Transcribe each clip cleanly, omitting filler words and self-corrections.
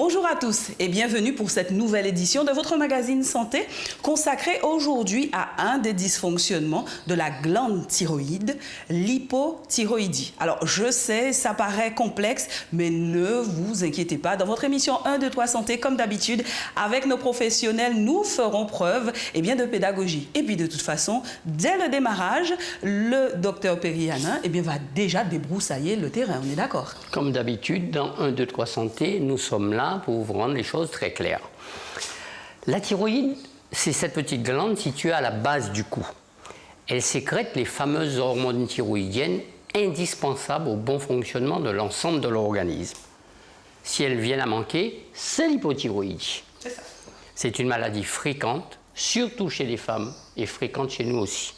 Bonjour à tous et bienvenue pour cette nouvelle édition de votre magazine Santé consacrée aujourd'hui à un des dysfonctionnements de la glande thyroïde, l'hypothyroïdie. Alors je sais, ça paraît complexe, mais ne vous inquiétez pas. Dans votre émission 1, 2, 3 Santé, comme d'habitude, avec nos professionnels, nous ferons preuve de pédagogie. Et puis de toute façon, dès le démarrage, le docteur Perry-Hanin va déjà débroussailler le terrain, on est d'accord? Comme d'habitude, dans 1, 2, 3 Santé, nous sommes là pour vous rendre les choses très claires. La thyroïde, c'est cette petite glande située à la base du cou. Elle sécrète les fameuses hormones thyroïdiennes indispensables au bon fonctionnement de l'ensemble de l'organisme. Si elles viennent à manquer, c'est l'hypothyroïdie. C'est ça. C'est une maladie fréquente, surtout chez les femmes, et fréquente chez nous aussi.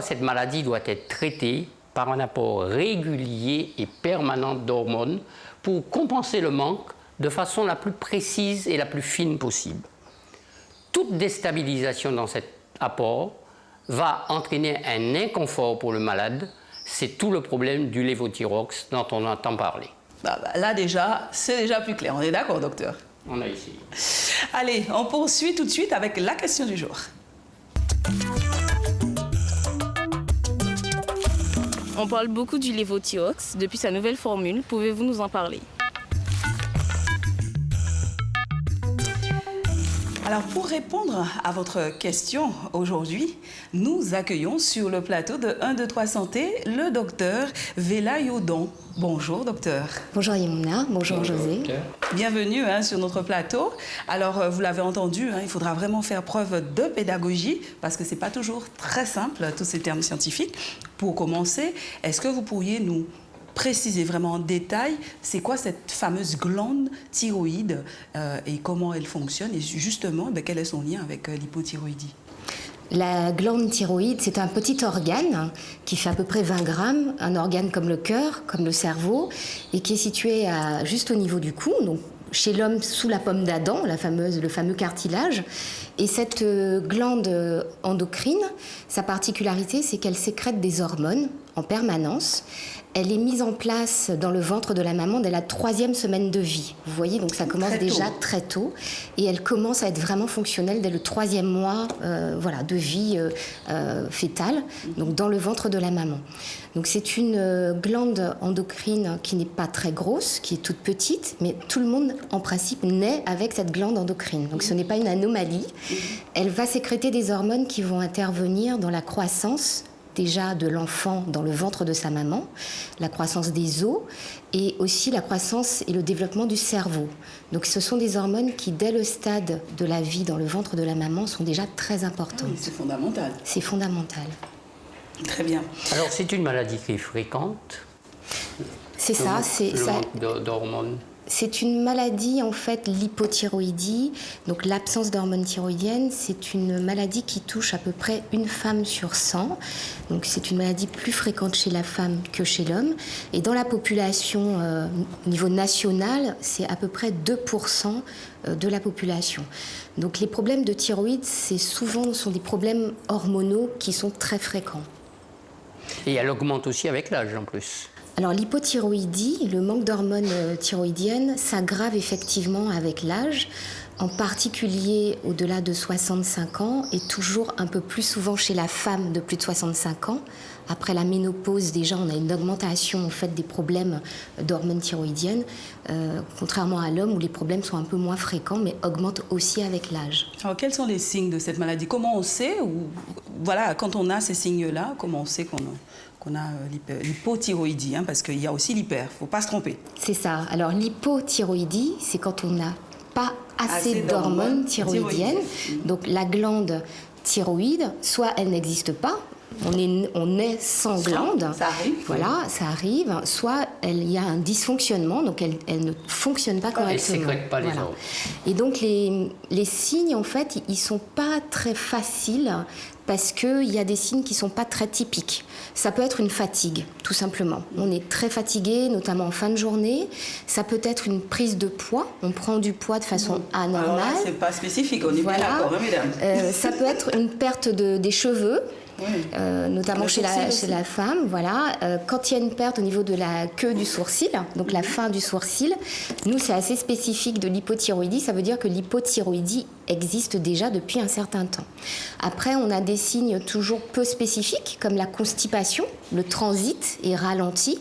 Cette maladie doit être traitée par un apport régulier et permanent d'hormones pour compenser le manque de façon la plus précise et la plus fine possible. Toute déstabilisation dans cet apport va entraîner un inconfort pour le malade. C'est tout le problème du lévothyrox dont on entend parler. Là déjà, c'est déjà plus clair. On est d'accord, docteur? On a essayé. Allez, on poursuit tout de suite avec la question du jour. On parle beaucoup du lévothyrox depuis sa nouvelle formule. Pouvez-vous nous en parler? Alors, pour répondre à votre question aujourd'hui, nous accueillons sur le plateau de 1, 2, 3 Santé le docteur Vela Yodon. Bonjour, docteur. Bonjour Ymouna, bonjour José. Docteur. Bienvenue sur notre plateau. Alors, vous l'avez entendu, il faudra vraiment faire preuve de pédagogie parce que ce n'est pas toujours très simple, tous ces termes scientifiques. Pour commencer, est-ce que vous pourriez nous préciser vraiment en détail, c'est quoi cette fameuse glande thyroïde et comment elle fonctionne et justement, quel est son lien avec l'hypothyroïdie? La glande thyroïde, c'est un petit organe qui fait à peu près 20 grammes, un organe comme le cœur, comme le cerveau, et qui est situé juste au niveau du cou, donc chez l'homme sous la pomme d'Adam, le fameux cartilage. Et cette glande endocrine, sa particularité, c'est qu'elle sécrète des hormones en permanence. Elle est mise en place dans le ventre de la maman dès la 3e semaine de vie. Vous voyez, donc ça commence déjà très tôt. Et elle commence à être vraiment fonctionnelle dès le 3e mois de vie fétale, donc dans le ventre de la maman. Donc c'est une glande endocrine qui n'est pas très grosse, qui est toute petite, mais tout le monde, en principe, naît avec cette glande endocrine. Donc ce n'est pas une anomalie. Elle va sécréter des hormones qui vont intervenir dans la croissance déjà de l'enfant dans le ventre de sa maman, la croissance des os et aussi la croissance et le développement du cerveau. Donc ce sont des hormones qui, dès le stade de la vie dans le ventre de la maman, sont déjà très importantes. Oui, c'est fondamental. C'est fondamental. Très bien. Alors, c'est une maladie qui est fréquente. C'est ça. Le manque d'hormones. C'est une maladie, en fait, l'hypothyroïdie, donc l'absence d'hormones thyroïdiennes. C'est une maladie qui touche à peu près une femme sur 100. Donc c'est une maladie plus fréquente chez la femme que chez l'homme. Et dans la population, au niveau national, c'est à peu près 2% de la population. Donc les problèmes de thyroïde, sont des problèmes hormonaux qui sont très fréquents. Et elle augmente aussi avec l'âge en plus. Alors l'hypothyroïdie, le manque d'hormones thyroïdiennes, s'aggrave effectivement avec l'âge, en particulier au-delà de 65 ans et toujours un peu plus souvent chez la femme de plus de 65 ans. Après la ménopause, déjà, on a une augmentation en fait, des problèmes d'hormones thyroïdiennes, contrairement à l'homme où les problèmes sont un peu moins fréquents, mais augmentent aussi avec l'âge. Alors, quels sont les signes de cette maladie? Comment on sait, quand on a ces signes-là, comment on sait qu'on a l'hypothyroïdie, parce qu'il y a aussi l'hyper, il ne faut pas se tromper. C'est ça. Alors l'hypothyroïdie, c'est quand on n'a pas assez d'hormones thyroïdiennes. Donc la glande thyroïde, soit elle n'existe pas, on est sans glande, ça arrive, voilà, ça arrive, soit il y a un dysfonctionnement, donc elle ne fonctionne pas correctement. Elle ne sécrète pas les hormones. Et donc les signes, en fait, ils ne sont pas très faciles parce qu'il y a des signes qui ne sont pas très typiques. Ça peut être une fatigue, tout simplement. On est très fatigué, notamment en fin de journée. Ça peut être une prise de poids. On prend du poids de façon anormale. Alors là, c'est pas spécifique, on est bien d'accord, hein, mesdames. Ça peut être une perte des cheveux. Notamment chez la femme, voilà. Quand il y a une perte au niveau de la queue du sourcil, donc la fin du sourcil, nous c'est assez spécifique de l'hypothyroïdie, ça veut dire que l'hypothyroïdie existe déjà depuis un certain temps. Après, on a des signes toujours peu spécifiques, comme la constipation, le transit est ralenti.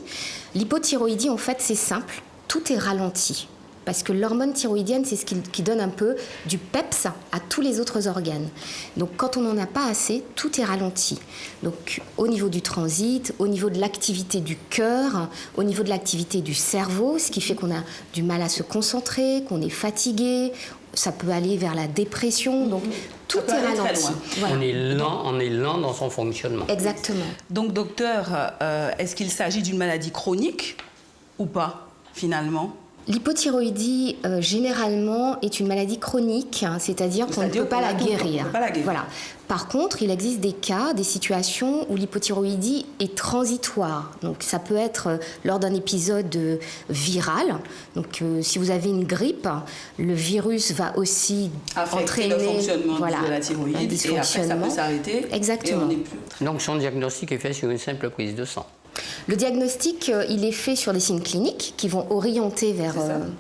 L'hypothyroïdie, en fait, c'est simple, tout est ralenti. Parce que l'hormone thyroïdienne, c'est ce qui donne un peu du peps à tous les autres organes. Donc quand on n'en a pas assez, tout est ralenti. Donc au niveau du transit, au niveau de l'activité du cœur, au niveau de l'activité du cerveau, ce qui fait qu'on a du mal à se concentrer, qu'on est fatigué, ça peut aller vers la dépression, donc tout est ralenti. Voilà. On est lent dans son fonctionnement. Exactement. Donc docteur, est-ce qu'il s'agit d'une maladie chronique ou pas, finalement ? L'hypothyroïdie, généralement, est une maladie chronique, hein, c'est-à-dire qu'on ne peut pas la guérir. Voilà. Par contre, il existe des cas, des situations où l'hypothyroïdie est transitoire. Donc, ça peut être lors d'un épisode viral. Donc, si vous avez une grippe, le virus va aussi entraîner le fonctionnement de la thyroïde et après, ça peut s'arrêter. Exactement. Et on n'est plus... Donc, son diagnostic est fait sur une simple prise de sang. Le diagnostic, il est fait sur des signes cliniques qui vont orienter vers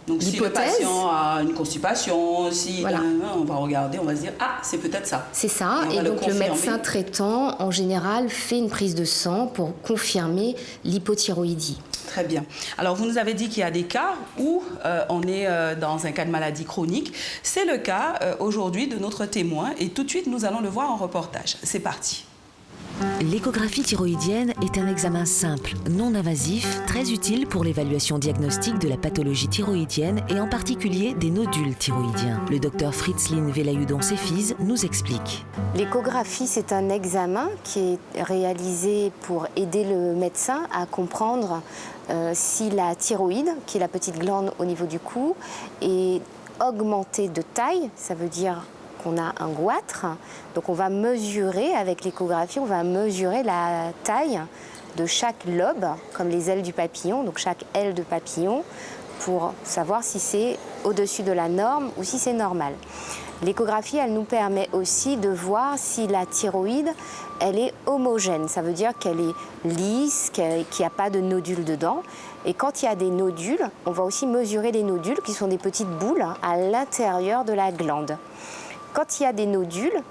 donc, l'hypothèse. Si le patient a une constipation, voilà. On va regarder, on va se dire « Ah, c'est peut-être ça ». C'est ça, et donc le médecin traitant, en général, fait une prise de sang pour confirmer l'hypothyroïdie. Très bien. Alors, vous nous avez dit qu'il y a des cas où on est dans un cas de maladie chronique. C'est le cas aujourd'hui de notre témoin et tout de suite, nous allons le voir en reportage. C'est parti. L'échographie thyroïdienne est un examen simple, non invasif, très utile pour l'évaluation diagnostique de la pathologie thyroïdienne et en particulier des nodules thyroïdiens. Le docteur Fritzline Velayudon-Cefiz nous explique. L'échographie, c'est un examen qui est réalisé pour aider le médecin à comprendre si la thyroïde, qui est la petite glande au niveau du cou, est augmentée de taille, ça veut dire on a un goitre, donc on va mesurer avec l'échographie, on va mesurer la taille de chaque lobe, comme les ailes du papillon, donc chaque aile de papillon, pour savoir si c'est au-dessus de la norme ou si c'est normal. L'échographie, elle nous permet aussi de voir si la thyroïde, elle est homogène, ça veut dire qu'elle est lisse, qu'il n'y a pas de nodules dedans. Et quand il y a des nodules, on va aussi mesurer les nodules, qui sont des petites boules à l'intérieur de la glande. Quand il y a des nodules,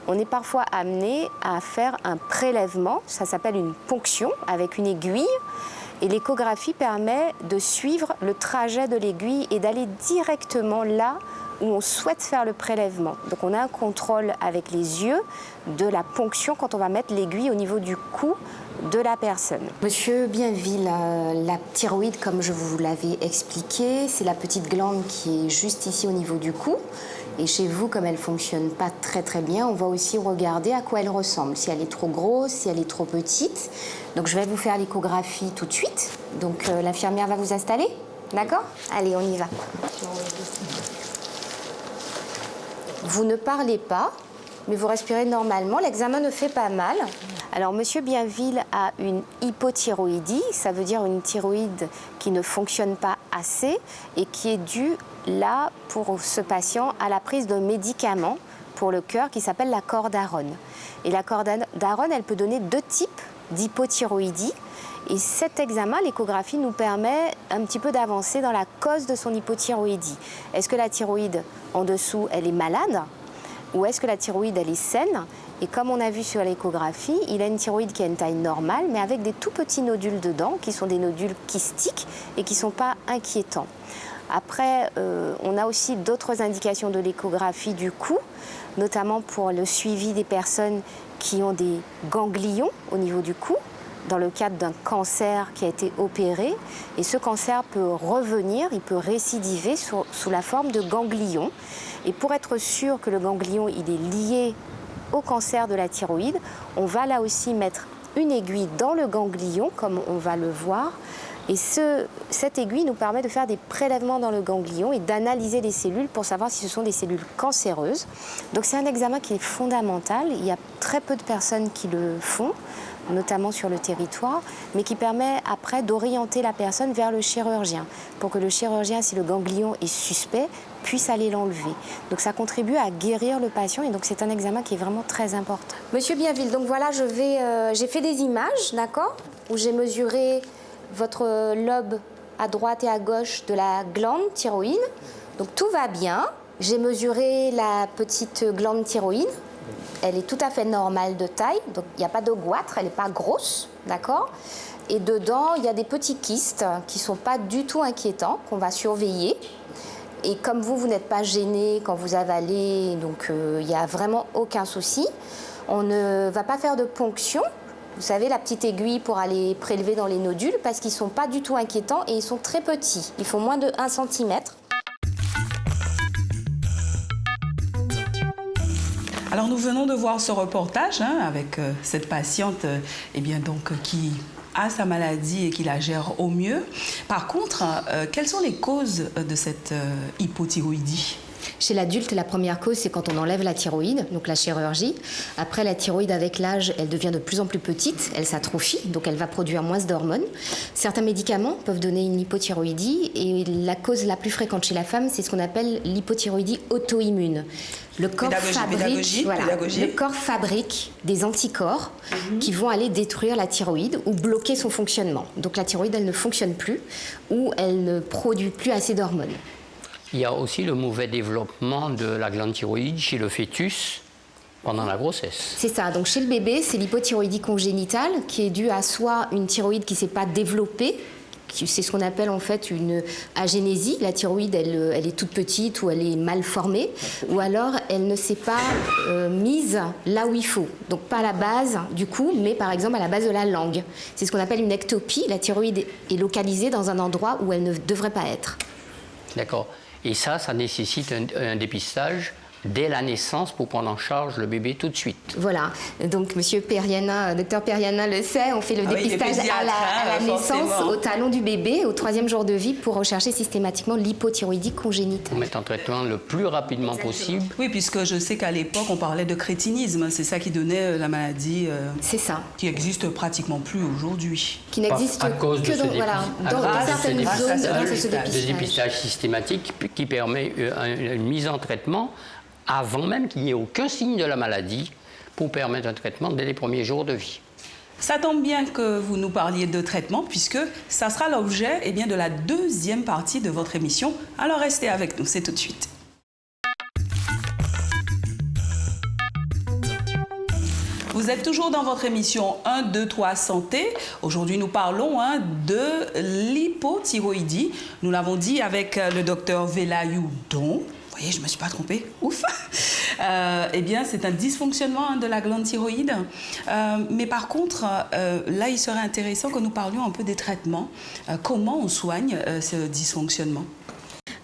on est parfois amené à faire un prélèvement, ça s'appelle une ponction avec une aiguille. Et l'échographie permet de suivre le trajet de l'aiguille et d'aller directement là où on souhaite faire le prélèvement. Donc on a un contrôle avec les yeux de la ponction quand on va mettre l'aiguille au niveau du cou de la personne. Monsieur Bienville, la thyroïde, comme je vous l'avais expliqué, c'est la petite glande qui est juste ici au niveau du cou. Et chez vous, comme elle ne fonctionne pas très très bien, on va aussi regarder à quoi elle ressemble. Si elle est trop grosse, si elle est trop petite. Donc je vais vous faire l'échographie tout de suite. Donc l'infirmière va vous installer. D'accord ? Allez, on y va. Vous ne parlez pas, mais vous respirez normalement. L'examen ne fait pas mal. Alors, monsieur Bienville a une hypothyroïdie. Ça veut dire une thyroïde qui ne fonctionne pas assez et qui est due là, pour ce patient, à la prise d'un médicament pour le cœur qui s'appelle la cordarone. Et la cordarone, elle peut donner deux types d'hypothyroïdie. Et cet examen, l'échographie, nous permet un petit peu d'avancer dans la cause de son hypothyroïdie. Est-ce que la thyroïde en dessous, elle est malade ? Ou est-ce que la thyroïde, elle est saine ? Et comme on a vu sur l'échographie, il a une thyroïde qui a une taille normale, mais avec des tout petits nodules dedans, qui sont des nodules kystiques et qui ne sont pas inquiétants. Après, on a aussi d'autres indications de l'échographie du cou, notamment pour le suivi des personnes qui ont des ganglions au niveau du cou, dans le cadre d'un cancer qui a été opéré. Et ce cancer peut revenir, il peut récidiver sous la forme de ganglions. Et pour être sûr que le ganglion il est lié au cancer de la thyroïde, on va là aussi mettre une aiguille dans le ganglion, comme on va le voir. Et cette aiguille nous permet de faire des prélèvements dans le ganglion et d'analyser les cellules pour savoir si ce sont des cellules cancéreuses. Donc c'est un examen qui est fondamental. Il y a très peu de personnes qui le font, notamment sur le territoire, mais qui permet après d'orienter la personne vers le chirurgien, pour que le chirurgien, si le ganglion est suspect, puisse aller l'enlever. Donc ça contribue à guérir le patient et donc c'est un examen qui est vraiment très important. Monsieur Bienville, donc voilà, j'ai fait des images, d'accord, où j'ai mesuré votre lobe à droite et à gauche de la glande thyroïde. Donc tout va bien. J'ai mesuré la petite glande thyroïde. Elle est tout à fait normale de taille, donc il n'y a pas de goitre, elle n'est pas grosse, d'accord. Et dedans, il y a des petits kystes qui ne sont pas du tout inquiétants, qu'on va surveiller. Et comme vous n'êtes pas gêné quand vous avalez, donc il n'y a vraiment aucun souci. On ne va pas faire de ponction, vous savez, la petite aiguille pour aller prélever dans les nodules, parce qu'ils ne sont pas du tout inquiétants et ils sont très petits. Ils font moins de 1 cm. Alors nous venons de voir ce reportage avec cette patiente qui a sa maladie et qui la gère au mieux. Par contre, quelles sont les causes de cette hypothyroïdie ? Chez l'adulte, la première cause, c'est quand on enlève la thyroïde, donc la chirurgie. Après, la thyroïde, avec l'âge, elle devient de plus en plus petite, elle s'atrophie, donc elle va produire moins d'hormones. Certains médicaments peuvent donner une hypothyroïdie et la cause la plus fréquente chez la femme, c'est ce qu'on appelle l'hypothyroïdie auto-immune. Le corps fabrique des anticorps qui vont aller détruire la thyroïde ou bloquer son fonctionnement. Donc la thyroïde, elle ne fonctionne plus ou elle ne produit plus assez d'hormones. Il y a aussi le mauvais développement de la glande thyroïde chez le fœtus pendant la grossesse. C'est ça. Donc chez le bébé, c'est l'hypothyroïdie congénitale qui est due à soit une thyroïde qui ne s'est pas développée, c'est ce qu'on appelle en fait une agénésie. La thyroïde, elle est toute petite ou elle est mal formée, ou alors elle ne s'est pas mise là où il faut. Donc pas à la base du cou, mais par exemple à la base de la langue. C'est ce qu'on appelle une ectopie. La thyroïde est localisée dans un endroit où elle ne devrait pas être. D'accord. Et ça nécessite un dépistage dès la naissance pour prendre en charge le bébé tout de suite. Voilà. Donc, Monsieur Periana, Dr Periana le sait, on fait le dépistage à la naissance, au talon du bébé, au 3e jour de vie, pour rechercher systématiquement l'hypothyroïdie congénitale. Pour mettre en traitement le plus rapidement possible. Oui, puisque je sais qu'à l'époque, on parlait de crétinisme. C'est ça qui donnait la maladie. C'est ça. Qui n'existe pratiquement plus aujourd'hui. Qui n'existe que dans certaines zones. De dépistage systématique qui permet une mise en traitement avant même qu'il n'y ait aucun signe de la maladie pour permettre un traitement dès les premiers jours de vie. Ça tombe bien que vous nous parliez de traitement puisque ça sera l'objet de la 2e partie de votre émission. Alors restez avec nous, c'est tout de suite. Vous êtes toujours dans votre émission 1, 2, 3 Santé. Aujourd'hui, nous parlons de l'hypothyroïdie. Nous l'avons dit avec le docteur Velayou Don. Vous voyez, je ne me suis pas trompée. Ouf. C'est un dysfonctionnement de la glande thyroïde. Mais par contre, là, il serait intéressant que nous parlions un peu des traitements. Comment on soigne ce dysfonctionnement ?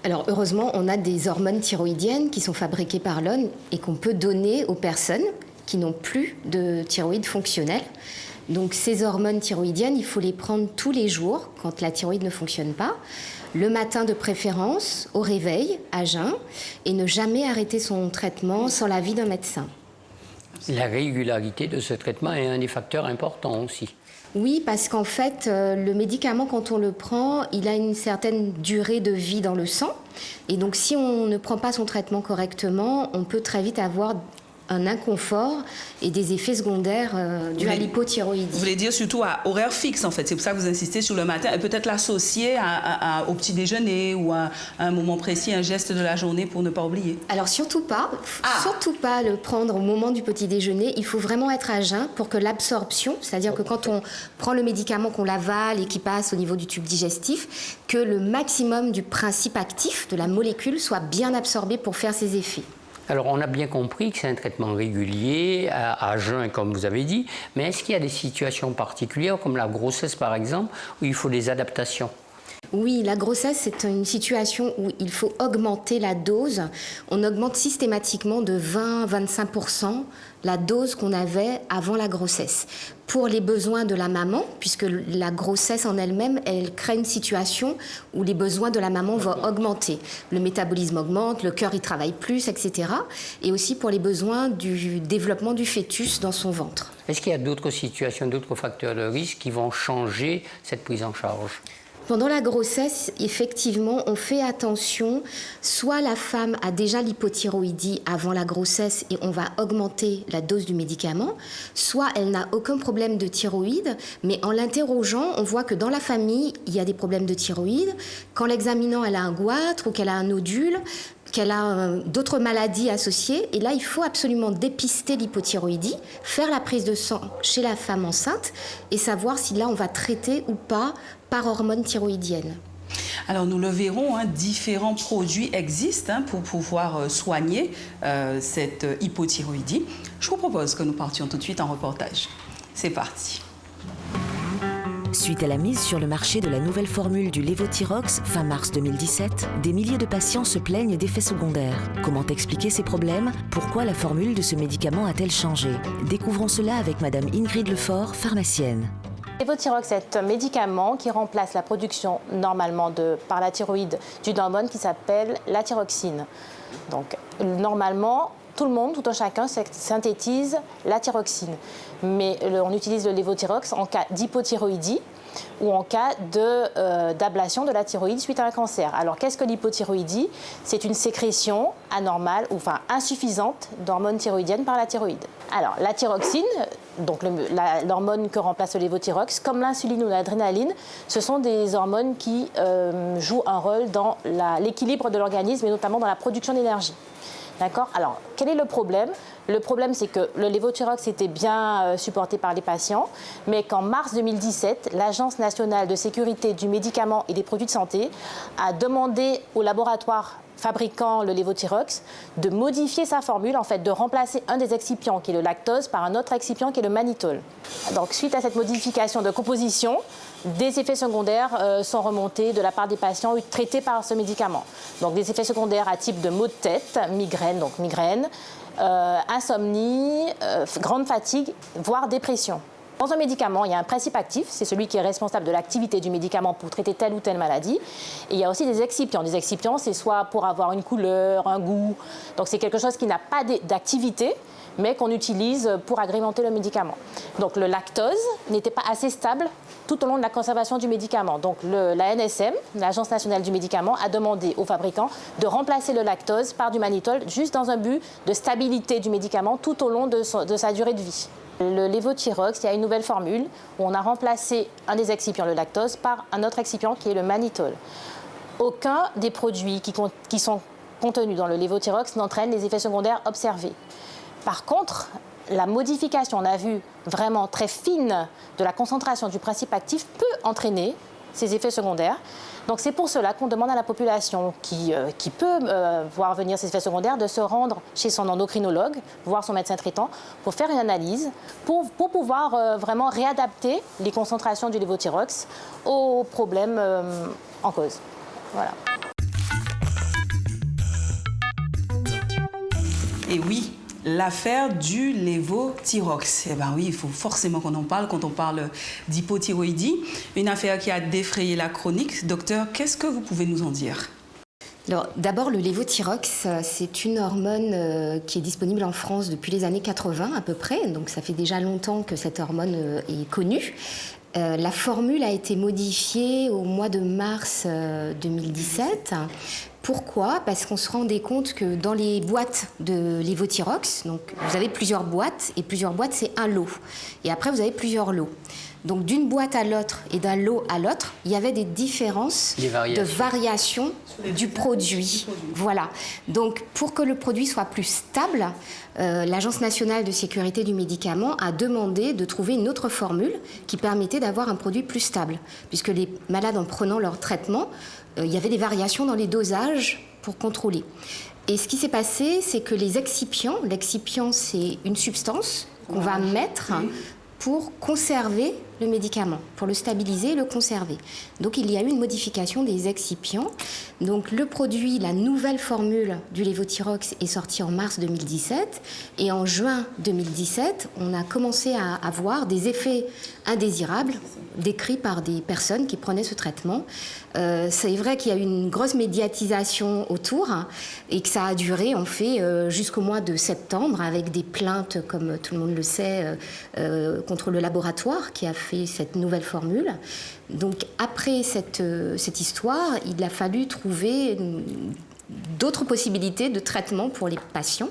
Alors, heureusement, on a des hormones thyroïdiennes qui sont fabriquées par l'homme et qu'on peut donner aux personnes qui n'ont plus de thyroïde fonctionnelle. Donc ces hormones thyroïdiennes, il faut les prendre tous les jours quand la thyroïde ne fonctionne pas, le matin de préférence, au réveil, à jeun, et ne jamais arrêter son traitement sans l'avis d'un médecin. La régularité de ce traitement est un des facteurs importants aussi. Oui, parce qu'en fait, le médicament, quand on le prend, il a une certaine durée de vie dans le sang. Et donc si on ne prend pas son traitement correctement, on peut très vite avoir un inconfort et des effets secondaires dus à l'hypothyroïdie. Vous voulez dire surtout à horaire fixe, en fait. C'est pour ça que vous insistez sur le matin. Et peut-être l'associer au petit déjeuner ou à un moment précis, un geste de la journée pour ne pas oublier. Alors surtout pas le prendre au moment du petit déjeuner. Il faut vraiment être à jeun pour que l'absorption, c'est-à-dire que quand on prend le médicament, qu'on l'avale et qui passe au niveau du tube digestif, que le maximum du principe actif de la molécule soit bien absorbé pour faire ses effets. Alors, on a bien compris que c'est un traitement régulier, à jeun, comme vous avez dit, mais est-ce qu'il y a des situations particulières, comme la grossesse par exemple, où il faut des adaptations ? Oui, la grossesse, c'est une situation où il faut augmenter la dose. On augmente systématiquement de 20-25% la dose qu'on avait avant la grossesse. Pour les besoins de la maman, puisque la grossesse en elle-même, elle crée une situation où les besoins de la maman vont augmenter. Le métabolisme augmente, le cœur y travaille plus, etc. Et aussi pour les besoins du développement du fœtus dans son ventre. Est-ce qu'il y a d'autres situations, d'autres facteurs de risque qui vont changer cette prise en charge ? Pendant la grossesse, effectivement, on fait attention. Soit la femme a déjà l'hypothyroïdie avant la grossesse et on va augmenter la dose du médicament, soit elle n'a aucun problème de thyroïde, mais en l'interrogeant, on voit que dans la famille, il y a des problèmes de thyroïde. Qu'en l'examinant, elle a un goitre ou qu'elle a un nodule, qu'elle a d'autres maladies associées. Et là, il faut absolument dépister l'hypothyroïdie, faire la prise de sang chez la femme enceinte et savoir si là, on va traiter ou pas par hormone thyroïdienne. Alors nous le verrons, différents produits existent pour pouvoir soigner cette hypothyroïdie. Je vous propose que nous partions tout de suite en reportage. C'est parti. Suite à la mise sur le marché de la nouvelle formule du Levothyrox fin mars 2017, des milliers de patients se plaignent d'effets secondaires. Comment expliquer ces problèmes ? Pourquoi la formule de ce médicament a-t-elle changé ? Découvrons cela avec Madame Ingrid Lefort, pharmacienne. Levothyrox est un médicament qui remplace la production normalement par la thyroïde d'une hormone qui s'appelle la thyroxine. Donc normalement, tout le monde, tout un chacun synthétise la thyroxine. Mais on utilise le Levothyrox en cas d'hypothyroïdie ou en cas d'ablation de la thyroïde suite à un cancer. Alors qu'est-ce que l'hypothyroïdie ? C'est une sécrétion anormale ou insuffisante d'hormones thyroïdiennes par la thyroïde. Alors la thyroxine, donc l'hormone que remplace le Levothyrox, comme l'insuline ou l'adrénaline, ce sont des hormones qui jouent un rôle dans l'équilibre de l'organisme et notamment dans la production d'énergie. D'accord ? Alors, quel est le problème ? Le problème, c'est que le Levothyrox était bien supporté par les patients, mais qu'en mars 2017, l'Agence nationale de sécurité du médicament et des produits de santé a demandé au laboratoire fabriquant le Levothyrox de modifier sa formule, en fait, de remplacer un des excipients, qui est le lactose, par un autre excipient, qui est le mannitol. Donc, suite à cette modification de composition, des effets secondaires sont remontés de la part des patients traités par ce médicament. Donc, des effets secondaires à type de maux de tête, migraine, insomnie, grande fatigue, voire dépression. Dans un médicament, il y a un principe actif, c'est celui qui est responsable de l'activité du médicament pour traiter telle ou telle maladie. Et il y a aussi des excipients. Des excipients, c'est soit pour avoir une couleur, un goût. Donc c'est quelque chose qui n'a pas d'activité, mais qu'on utilise pour agrémenter le médicament. Donc le lactose n'était pas assez stable tout au long de la conservation du médicament. Donc la NSM, l'Agence nationale du médicament, a demandé aux fabricants de remplacer le lactose par du mannitol, juste dans un but de stabilité du médicament tout au long de sa durée de vie. Le Levothyrox, il y a une nouvelle formule où on a remplacé un des excipients, le lactose, par un autre excipient qui est le mannitol. Aucun des produits qui sont contenus dans le Levothyrox n'entraîne les effets secondaires observés. Par contre, la modification, on a vu vraiment très fine de la concentration du principe actif peut entraîner ces effets secondaires. Donc c'est pour cela qu'on demande à la population qui peut voir venir ces effets secondaires de se rendre chez son endocrinologue, voir son médecin traitant, pour faire une analyse, pour pouvoir vraiment réadapter les concentrations du Levothyrox aux problèmes en cause. Voilà. Et oui, l'affaire du Levothyrox. Eh bien oui, il faut forcément qu'on en parle quand on parle d'hypothyroïdie. Une affaire qui a défrayé la chronique. Docteur, qu'est-ce que vous pouvez nous en dire ? Alors, d'abord, le Levothyrox, c'est une hormone qui est disponible en France depuis les années 80 à peu près. Donc ça fait déjà longtemps que cette hormone est connue. La formule a été modifiée au mois de mars 2017. Pourquoi ? Parce qu'on se rendait compte que dans les boîtes de Levothyrox, donc vous avez plusieurs boîtes, et plusieurs boîtes, c'est un lot. Et après, vous avez plusieurs lots. Donc d'une boîte à l'autre et d'un lot à l'autre, il y avait des différences de variation du produit. Voilà. Donc pour que le produit soit plus stable, l'Agence nationale de sécurité du médicament a demandé de trouver une autre formule qui permettait d'avoir un produit plus stable. Puisque les malades, en prenant leur traitement, il y avait des variations dans les dosages pour contrôler. Et ce qui s'est passé, c'est que les l'excipient, c'est une substance qu'on va mettre pour conserver le médicament, pour le stabiliser et le conserver. Donc il y a eu une modification des excipients. Donc le produit, la nouvelle formule du lévothyrox est sortie en mars 2017 et en juin 2017, on a commencé à avoir des effets indésirables décrits par des personnes qui prenaient ce traitement. C'est vrai qu'il y a eu une grosse médiatisation autour et que ça a duré en fait jusqu'au mois de septembre avec des plaintes, comme tout le monde le sait, contre le laboratoire qui a fait cette nouvelle formule. Donc après cette histoire, il a fallu trouver d'autres possibilités de traitement pour les patients.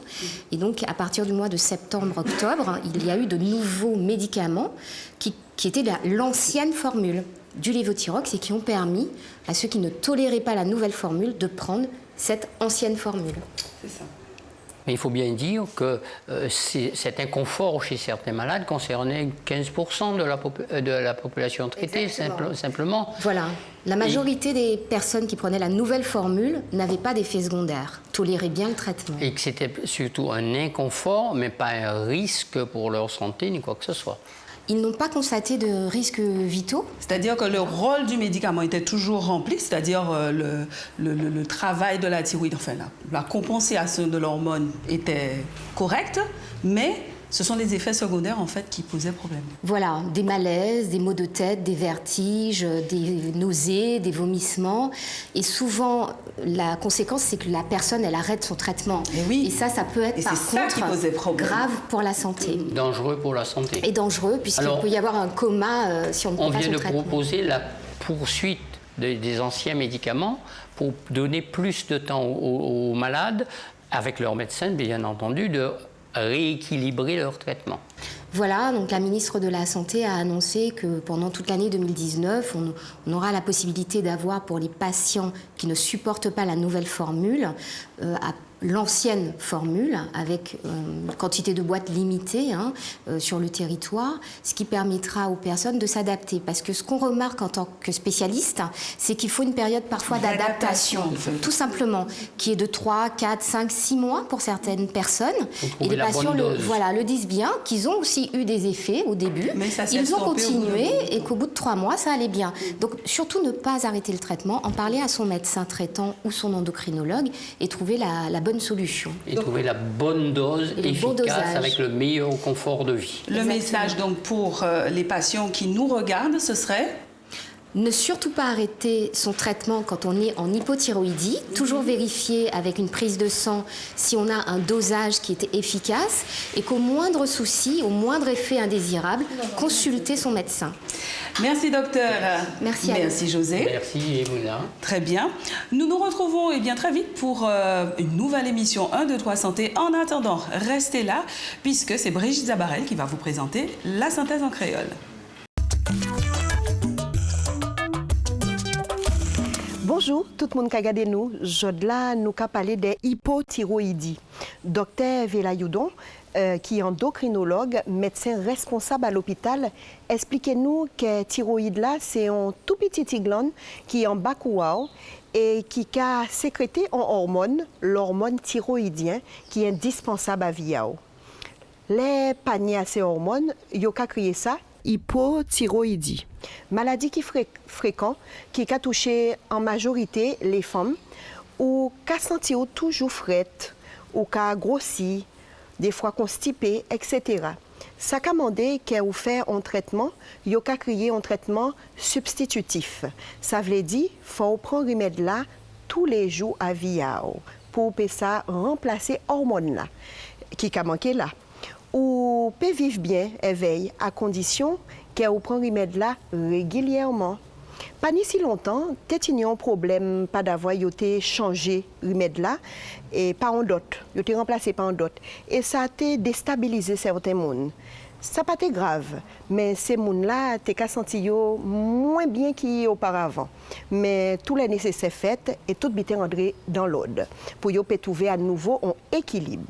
Et donc à partir du mois de septembre-octobre, il y a eu de nouveaux médicaments qui étaient l'ancienne formule du lévothyrox et qui ont permis à ceux qui ne toléraient pas la nouvelle formule de prendre cette ancienne formule. C'est ça. Mais il faut bien dire que cet inconfort chez certains malades concernait 15% de la population traitée, simplement. Voilà. La majorité des personnes qui prenaient la nouvelle formule n'avaient pas d'effets secondaires, toléraient bien le traitement. Et que c'était surtout un inconfort, mais pas un risque pour leur santé ni quoi que ce soit. Ils n'ont pas constaté de risques vitaux. C'est-à-dire que le rôle du médicament était toujours rempli, c'est-à-dire le travail de la thyroïde, enfin la compensation de l'hormone était correcte, mais ce sont les effets secondaires en fait qui posaient problème. Voilà, des malaises, des maux de tête, des vertiges, des nausées, des vomissements. Et souvent, la conséquence, c'est que la personne, elle arrête son traitement. Oui. Et ça peut être par contre grave pour la santé. Dangereux pour la santé. Et dangereux, puisqu'il peut y avoir un coma si on ne prend pas son traitement. On vient de proposer la poursuite des anciens médicaments pour donner plus de temps aux malades, avec leur médecin, bien entendu, de rééquilibrer leur traitement. Voilà, donc la ministre de la Santé a annoncé que pendant toute l'année 2019, on aura la possibilité d'avoir pour les patients qui ne supportent pas la nouvelle formule, l'ancienne formule avec une quantité de boîtes limitée sur le territoire, ce qui permettra aux personnes de s'adapter. Parce que ce qu'on remarque en tant que spécialiste, c'est qu'il faut une période parfois d'adaptation, tout simplement, qui est de 3, 4, 5, 6 mois pour certaines personnes. Et les patients le disent bien, qu'ils ont aussi eu des effets au début. Ils ont continué et qu'au bout de 3 mois, ça allait bien. Donc surtout ne pas arrêter le traitement, en parler à son médecin traitant ou son endocrinologue et trouver la bonne solution. Et trouver la bonne dose efficace avec le meilleur confort de vie. Le message donc pour les patients qui nous regardent, ce serait ? Ne surtout pas arrêter son traitement quand on est en hypothyroïdie, toujours vérifier avec une prise de sang si on a un dosage qui était efficace et qu'au moindre souci, au moindre effet indésirable, consulter son médecin. Merci docteur. Merci à Merci José. Merci Emouna. Très bien. Nous nous retrouvons très vite pour une nouvelle émission 1, 2, 3 Santé. En attendant, restez là puisque c'est Brigitte Zabarel qui va vous présenter la synthèse en créole. Bonjour, tout le monde qui regarde nous. Aujourd'hui, nous allons parler de hypothyroïdie. Docteur Velayoudon, qui est endocrinologue, médecin responsable à l'hôpital, expliquez-nous que thyroïde là, c'est un tout petit glande qui est en bas et qui a sécrété en hormone, l'hormone thyroïdien, qui est indispensable à vie. Les paniers à ces hormones, ils ont créé ça, hypothyroïdie. Maladie qui fréquente, qui a touché en majorité les femmes, ou qui a senti toujours frette, ou qui a grossi, des fois constipé, etc. Ça a demandé qu'on fait un traitement, il a créé un traitement substitutif. Ça veut dire qu'il faut prendre remède là tous les jours à vie pour ça remplacer hormone là qui a manqué là. Ou peut vivre bien éveil à condition qu'on prend remède là régulièrement. Pas ni si longtemps, peut-être il y a un problème pas d'avoir changé remède là et pas en d'autres, il été remplacé par un d'autres et ça a été déstabilisé certains monde. Ça pas été grave, mais ces monde là t'es senti moins bien qu'auparavant. Mais tout les nécessaire fait et tout bien rentré dans l'ordre pour yo peut trouver à nouveau un équilibre.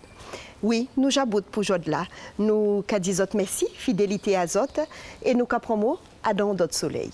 Oui, nous j'aboute pour aujourd'hui là. Nous qu'a dit merci, fidélité à autres et nous qu'a promo à dans d'autres soleil.